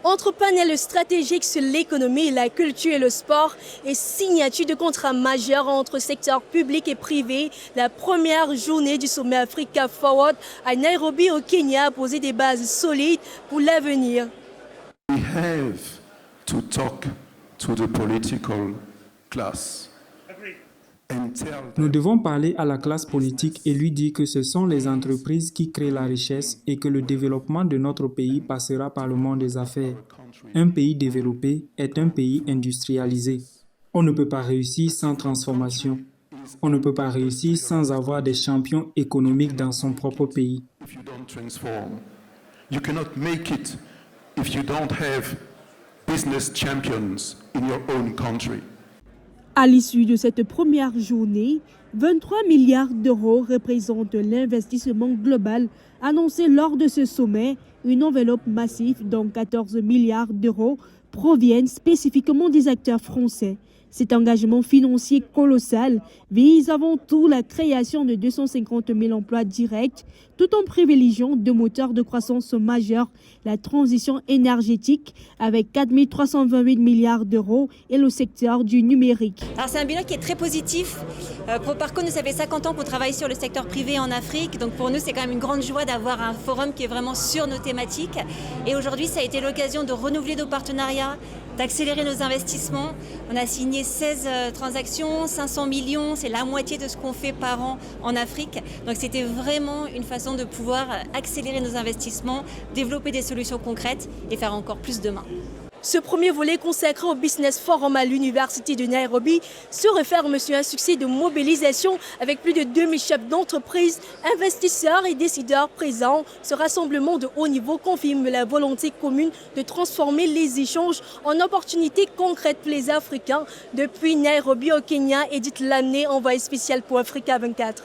Entre panels stratégiques sur l'économie, la culture et le sport et signature de contrats majeurs entre secteurs public et privé, la première journée du sommet Africa Forward à Nairobi au Kenya a posé des bases solides pour l'avenir. We have to talk to the political class. Nous devons parler à la classe politique et lui dire que ce sont les entreprises qui créent la richesse et que le développement de notre pays passera par le monde des affaires. Un pays développé est un pays industrialisé. On ne peut pas réussir sans transformation. On ne peut pas réussir sans avoir des champions économiques dans son propre pays. If you don't transform, you cannot make it if you don't have business champions in your own country. À l'issue de cette première journée, 23 milliards d'euros représentent l'investissement global annoncé lors de ce sommet. Une enveloppe massive, dont 14 milliards d'euros, proviennent spécifiquement des acteurs français. Cet engagement financier colossal vise avant tout la création de 250 000 emplois directs, tout en privilégiant deux moteurs de croissance majeurs, la transition énergétique avec 4 328 milliards d'euros et le secteur du numérique. Alors c'est un bilan qui est très positif. Pour Proparco, nous, ça fait 50 ans qu'on travaille sur le secteur privé en Afrique. Donc pour nous, c'est quand même une grande joie d'avoir un forum qui est vraiment sur nos thématiques. Et aujourd'hui, ça a été l'occasion de renouveler nos partenariats, d'accélérer nos investissements. On a signé 16 transactions, 500 millions, c'est la moitié de ce qu'on fait par an en Afrique. Donc c'était vraiment une façon de pouvoir accélérer nos investissements, développer des solutions concrètes et faire encore plus demain. Ce premier volet consacré au Business Forum à l'Université de Nairobi se referme sur un succès de mobilisation avec plus de 2000 chefs d'entreprise, investisseurs et décideurs présents. Ce rassemblement de haut niveau confirme la volonté commune de transformer les échanges en opportunités concrètes pour les Africains. Depuis Nairobi au Kenya, Edith Lamné, envoyée spéciale pour Africa 24.